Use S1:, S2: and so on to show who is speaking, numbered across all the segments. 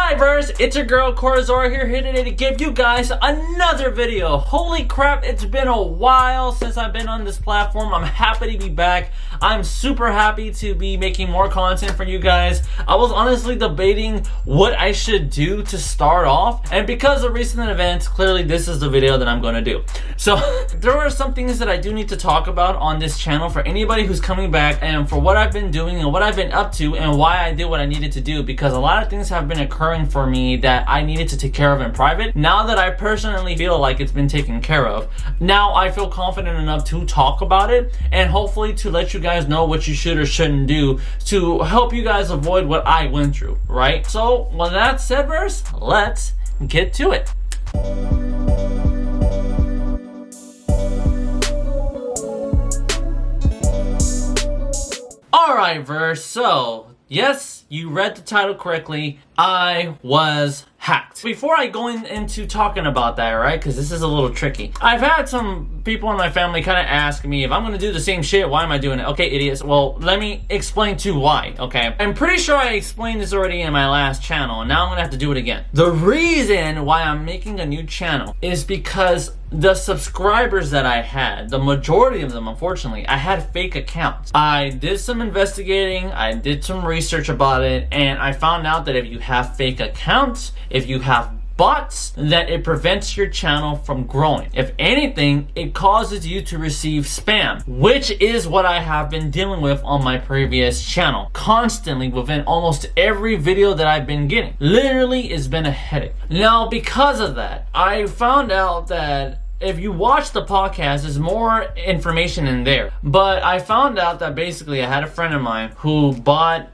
S1: Hi verse, it's your girl Corazora here today to give you guys another video. Holy crap, it's been a while since I've been on this platform. I'm happy to be back. I'm super happy to be making more content for you guys. I was honestly debating what I should do to start off, and because of recent events, clearly this is the video that I'm going to do. So there are some things that I do need to talk about on this channel for anybody who's coming back, and for what I've been doing and what I've been up to and why I did what I needed to do, because a lot of things have been occurring for me that I needed to take care of in private. Now that I personally feel like it's been taken care of, now I feel confident enough to talk about it and hopefully to let you guys know what you should or shouldn't do to help you guys avoid what I went through, right? So with that said, verse, let's get to it. Alright verse, so yes, you read the title correctly. I was hacked. Before I go into talking about that, right, because this is a little tricky, I've had some people in my family kind of ask me, if I'm going to do the same shit, why am I doing it? Okay, idiots. Well, let me explain to why, okay? I'm pretty sure I explained this already in my last channel, and now I'm going to have to do it again. The reason why I'm making a new channel is because the subscribers that I had, the majority of them, unfortunately, I had fake accounts. I did some investigating, I did some research about it, and I found out that if you have fake accounts, if you have bots, that it prevents your channel from growing. If anything, it causes you to receive spam, which is what I have been dealing with on my previous channel constantly within almost every video that I've been getting. Literally, it's been a headache. Now, because of that, I found out that if you watch the podcast, there's more information in there. But I found out that basically I had a friend of mine who bought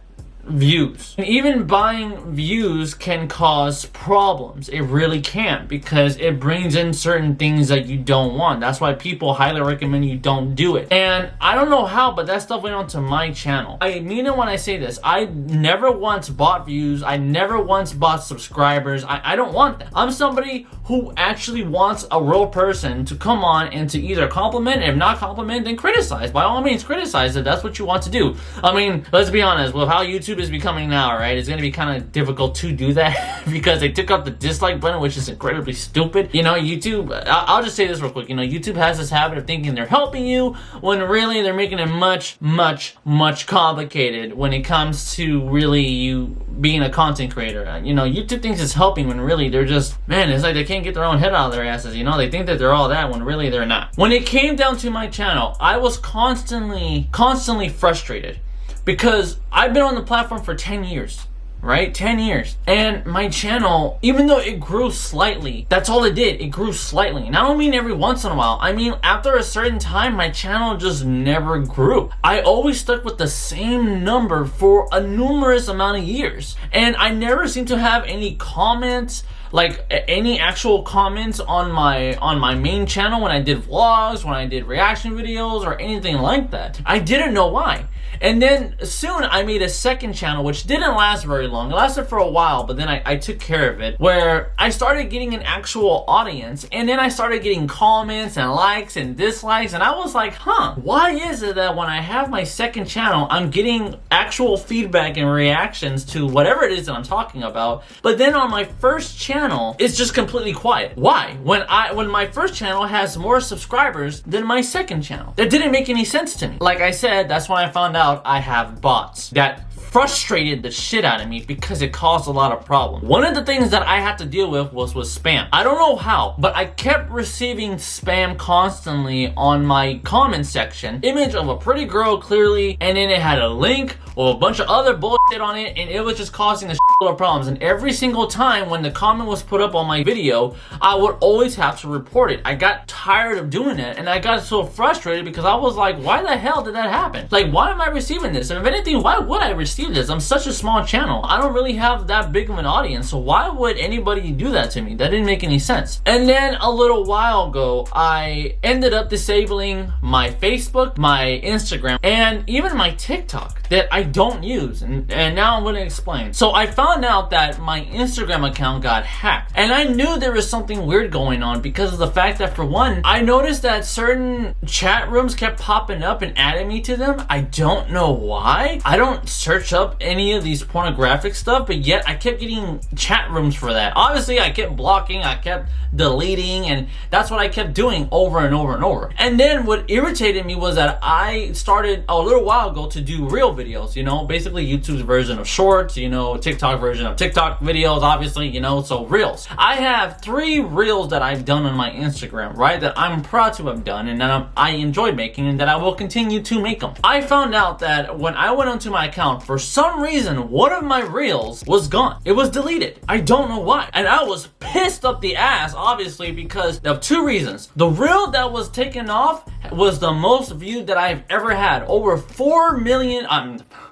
S1: views. And even buying views can cause problems. It really can, because it brings in certain things that you don't want. That's why people highly recommend you don't do it. And I don't know how, but that stuff went onto my channel. I mean it when I say this. I never once bought views. I never once bought subscribers. I don't want that. I'm somebody who actually wants a real person to come on and to either compliment, if not compliment, then criticize. By all means, criticize it. That's what you want to do. I mean, let's be honest, with how YouTube is becoming now, right? It's going to be kind of difficult to do that because they took out the dislike button, which is incredibly stupid. You know, YouTube, I'll just say this real quick. You know, YouTube has this habit of thinking they're helping you when really they're making it much, much, much complicated when it comes to really you being a content creator. You know, YouTube thinks it's helping when really they're just, man, it's like they can't get their own head out of their asses. You know, they think that they're all that when really they're not. When it came down to my channel, I was constantly frustrated because I've been on the platform for 10 years. Right? 10 years. And my channel, even though it grew slightly, that's all it did. It grew slightly. And I don't mean every once in a while. I mean, after a certain time, my channel just never grew. I always stuck with the same number for a numerous amount of years. And I never seemed to have any comments, like any actual comments on my main channel when I did vlogs, when I did reaction videos, or anything like that. I didn't know why. And then soon I made a second channel, which didn't last very long. It lasted for a while, but then I took care of it, where I started getting an actual audience, and then I started getting comments and likes and dislikes, and I was like, huh, why is it that when I have my second channel, I'm getting actual feedback and reactions to whatever it is that I'm talking about, but then on my first channel, it's just completely quiet? Why? When my first channel has more subscribers than my second channel. That didn't make any sense to me. Like I said, that's when I found out I have bots that frustrated the shit out of me because it caused a lot of problems. One of the things that I had to deal with was spam. I don't know how, but I kept receiving spam constantly on my comment section. Image of a pretty girl, clearly, and then it had a link or a bunch of other bullshit on it, and it was just causing a shitload of problems. And every single time when the comment was put up on my video, I would always have to report it. I got tired of doing it, and I got so frustrated because I was like, why the hell did that happen? Like, why am I receiving this? And if anything, why would I receive this? I'm such a small channel. I don't really have that big of an audience, so why would anybody do that to me? That didn't make any sense. And then a little while ago, I ended up disabling my Facebook, my Instagram, and even my TikTok that I don't use. And now I'm going to explain. So I found out that my Instagram account got hacked. And I knew there was something weird going on because of the fact that, for one, I noticed that certain chat rooms kept popping up and adding me to them. I don't know why. I don't search up any of these pornographic stuff, but yet I kept getting chat rooms for that. Obviously, I kept blocking, I kept deleting, and that's what I kept doing over and over and over. And then what irritated me was that I started a little while ago to do real videos, you know, basically YouTube's version of shorts, you know, TikTok version of TikTok videos, obviously, you know, so reels. I have 3 reels that I've done on my Instagram, right, that I'm proud to have done and that I enjoyed making and that I will continue to make them. I found out that when I went onto my account, for some reason, one of my reels was gone. It was deleted. I don't know why. And I was pissed up the ass, obviously, because of 2 reasons. The reel that was taken off was the most viewed that I've ever had. Over 4 million,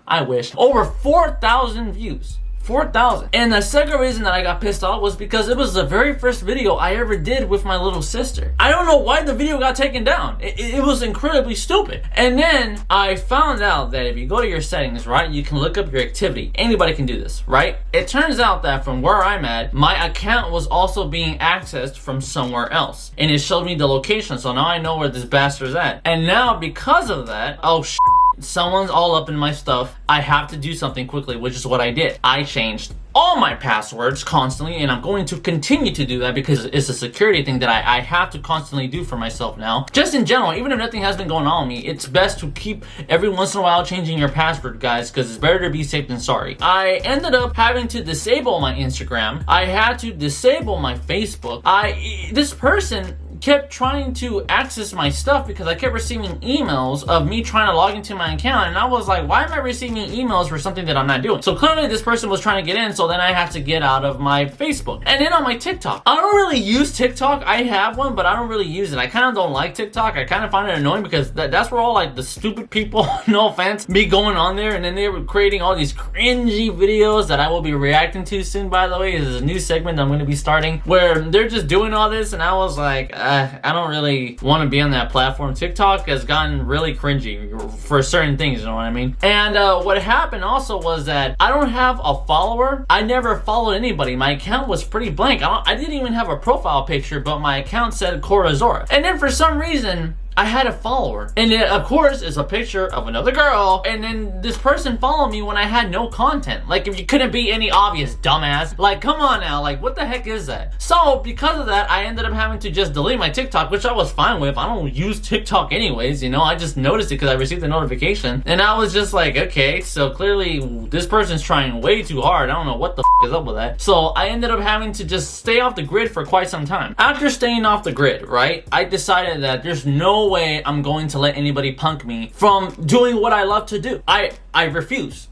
S1: I wish, over 4,000 views. 4,000. And the second reason that I got pissed off was because it was the very first video I ever did with my little sister. I don't know why the video got taken down. It was incredibly stupid. And then I found out that if you go to your settings, right, you can look up your activity. Anybody can do this, right? It turns out that from where I'm at, my account was also being accessed from somewhere else. And it showed me the location, so now I know where this bastard's at. And now because of that, oh shit, someone's all up in my stuff. I have to do something quickly, which is what I did. I changed all my passwords constantly, and I'm going to continue to do that because it's a security thing that I have to constantly do for myself now. Just in general, even if nothing has been going on with me, it's best to keep every once in a while changing your password, guys, because it's better to be safe than sorry. I ended up having to disable my Instagram. I had to disable my Facebook. This person kept trying to access my stuff because I kept receiving emails of me trying to log into my account, and I was like, why am I receiving emails for something that I'm not doing? So clearly this person was trying to get in, so then I have to get out of my Facebook. And then on my TikTok, I don't really use TikTok. I have one, but I don't really use it. I kind of don't like TikTok. I kind of find it annoying because that's where all like the stupid people, no offense, be going on there, and then they were creating all these cringy videos that I will be reacting to soon, by the way. This is a new segment I'm going to be starting where they're just doing all this, and I was like, I don't really want to be on that platform. TikTok has gotten really cringy for certain things, you know what I mean? And what happened also was that I don't have a follower. I never followed anybody. My account was pretty blank. I didn't even have a profile picture, but my account said Corazora. And then for some reason, I had a follower, and it, of course, is a picture of another girl, and then this person followed me when I had no content. Like, if you couldn't be any obvious dumbass, like, come on now, like, what the heck is that? So, because of that, I ended up having to just delete my TikTok, which I was fine with. I don't use TikTok anyways, you know, I just noticed it because I received a notification, and I was just like, okay, so clearly, this person's trying way too hard. I don't know what the f is up with that. So, I ended up having to just stay off the grid for quite some time. After staying off the grid, right, I decided that there's no way I'm going to let anybody punk me from doing what I love to do. I refuse.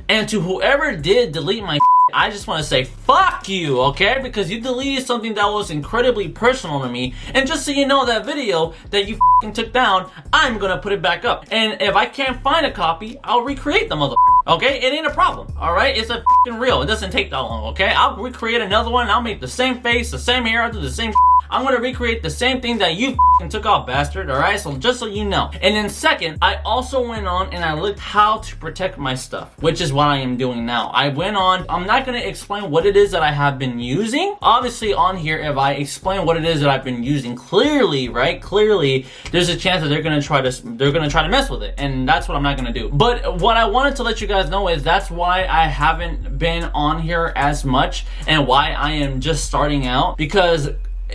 S1: And to whoever did delete my I just want to say fuck you, okay? Because you deleted something that was incredibly personal to me. And just so you know, that video that you took down, I'm gonna put it back up. And if I can't find a copy, I'll recreate the mother. Okay? It ain't a problem. Alright? It's a real. It doesn't take that long, okay? I'll recreate another one. I'll make the same face, the same hair, I'll do the same I'm gonna recreate the same thing that you took off, bastard, alright? So just so you know. And then second, I also went on and I looked how to protect my stuff, which is what I am doing now. I went on, I'm not gonna explain what it is that I have been using. Obviously on here, if I explain what it is that I've been using clearly, right? Clearly, there's a chance that they're gonna try to mess with it. And that's what I'm not gonna do. But what I wanted to let you guys know is that's why I haven't been on here as much and why I am just starting out, because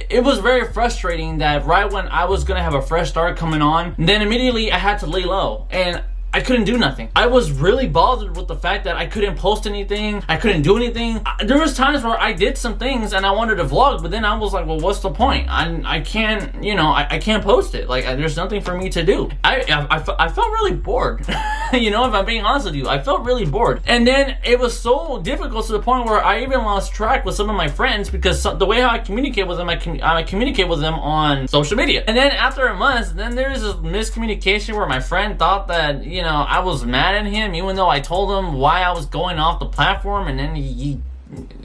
S1: it was very frustrating that right when I was gonna have a fresh start coming on, then immediately I had to lay low and I couldn't do nothing. I was really bothered with the fact that I couldn't post anything, I couldn't do anything. There was times where I did some things and I wanted to vlog, but then I was like, well, what's the point? I can't, you know, I can't post it. Like, there's nothing for me to do. I felt really bored. You know, if I'm being honest with you, I felt really bored. And then it was so difficult to the point where I even lost track with some of my friends because the way how I communicate with them, I communicate with them on social media. And then after a month, then there's this miscommunication where my friend thought that, you know, I was mad at him even though I told him why I was going off the platform, and then he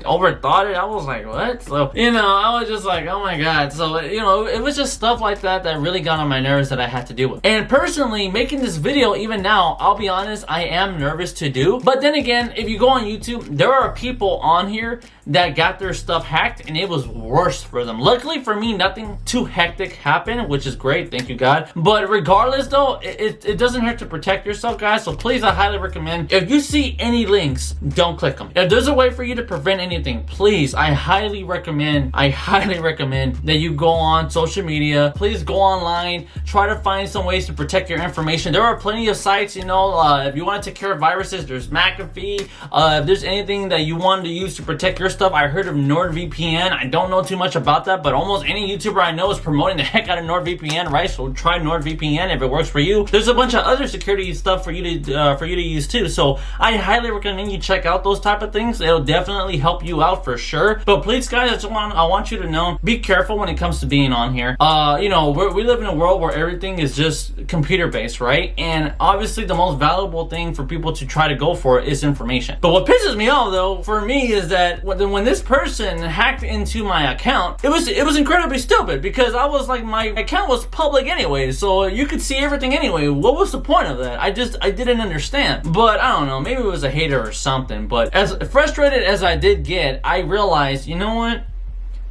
S1: overthought it. I was like, what? So, you know, I was just like, oh my god. So, you know, it was just stuff like that that really got on my nerves that I had to deal with. And personally, making this video, even now, I'll be honest, I am nervous to do. But then again, if you go on YouTube, there are people on here that got their stuff hacked and it was worse for them. Luckily for me, nothing too hectic happened, which is great, thank you God. But regardless though, it doesn't hurt to protect yourself, guys. So please, I highly recommend, if you see any links, don't click them. If there's a way for you to prevent anything, please, I highly recommend that you go on social media. Please go online, try to find some ways to protect your information. There are plenty of sites, you know, if you want to take care of viruses, there's McAfee. If there's anything that you wanted to use to protect your stuff, I heard of NordVPN. I don't know too much about that, but almost any YouTuber I know is promoting the heck out of NordVPN, right? So try NordVPN if it works for you. There's a bunch of other security stuff for you to use too. So I highly recommend you check out those type of things. It'll definitely help you out for sure. But please, guys, I want you to know, be careful when it comes to being on here. You know, we live in a world where everything is just computer based, right? And obviously the most valuable thing for people to try to go for is information. But what pisses me off though, for me, is that when this person hacked into my account, it was incredibly stupid, because I was like, my account was public anyway, so you could see everything anyway. What was the point of that? I didn't understand. But I don't know, maybe it was a hater or something. But as frustrated as I did get, I realized, you know what?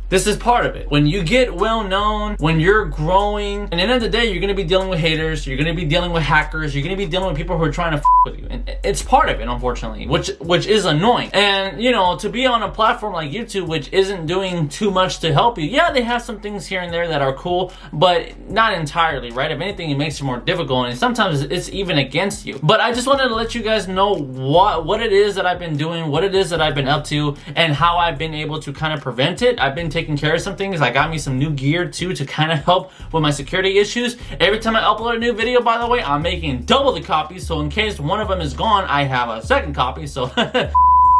S1: This is part of it. When you get well known, when you're growing, at the end of the day, you're gonna be dealing with haters, you're gonna be dealing with hackers, you're gonna be dealing with people who are trying to with you. And it's part of it, unfortunately, which is annoying. And, you know, to be on a platform like YouTube, which isn't doing too much to help you, yeah, they have some things here and there that are cool, but not entirely, right? If anything, it makes it more difficult, and sometimes it's even against you. But I just wanted to let you guys know what it is that I've been doing, what it is that I've been up to, and how I've been able to kind of prevent it. I've been taking care of some things. I got me some new gear too to kind of help with my security issues. Every time I upload a new video, by the way, I'm making double the copies, so in case one of them is gone, I have a second copy. So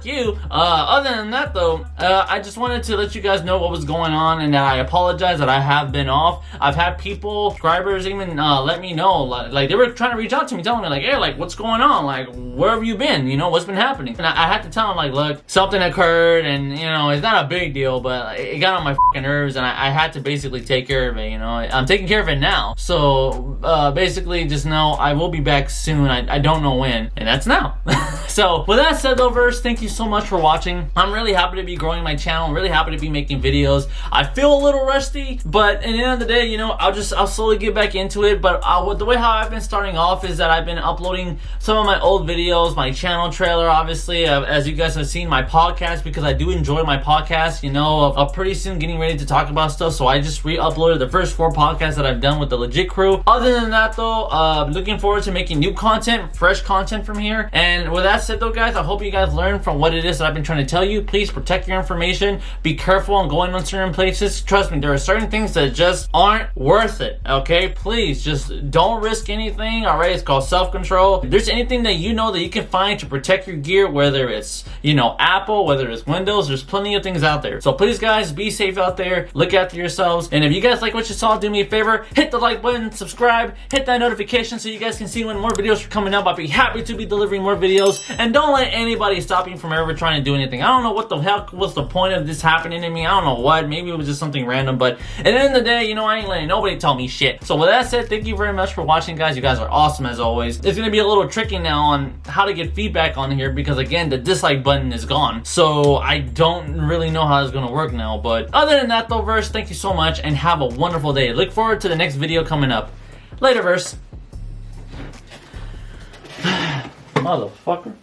S1: you. Other than that though, I just wanted to let you guys know what was going on, and that I apologize that I have been off. I've had people, subscribers, even let me know, like they were trying to reach out to me, telling me like, hey, like, what's going on? Like, where have you been? You know, what's been happening? And I had to tell them like, look, something occurred, and you know, it's not a big deal, but it got on my fucking nerves, and I had to basically take care of it. You know, I'm taking care of it now. So basically, just know I will be back soon. I don't know when, and that's now. So with that said though, verse, thank you so much for watching. I'm really happy to be growing my channel. I'm really happy to be making videos. I feel a little rusty, but at the end of the day, you know, I'll slowly get back into it. But the way how I've been starting off is that I've been uploading some of my old videos, my channel trailer, obviously, as you guys have seen, my podcast, because I do enjoy my podcast. You know, I'm pretty soon getting ready to talk about stuff, so I just re-uploaded the first 4 podcasts that I've done with the Legit crew. Other than that though, looking forward to making new content, fresh content from here. And with that said though, guys, I hope you guys learned from what it is that I've been trying to tell you. Please protect your information. Be careful on going on certain places. Trust me, there are certain things that just aren't worth it, okay? Please, just don't risk anything, all right? It's called self-control. If there's anything that you know that you can find to protect your gear, whether it's, you know, Apple, whether it's Windows, there's plenty of things out there. So please, guys, be safe out there. Look after yourselves. And if you guys like what you saw, do me a favor, hit the like button, subscribe, hit that notification so you guys can see when more videos are coming up. I'll be happy to be delivering more videos. And don't let anybody stop you from ever trying to do anything. I don't know what the heck was the point of this happening to me. I don't know what. Maybe it was just something random. But at the end of the day, you know, I ain't letting nobody tell me shit. So with that said, thank you very much for watching, guys. You guys are awesome as always. It's going to be a little tricky now on how to get feedback on here, because again, the dislike button is gone. So I don't really know how it's going to work now. But other than that though, verse, thank you so much and have a wonderful day. Look forward to the next video coming up. Later, verse. Motherfucker.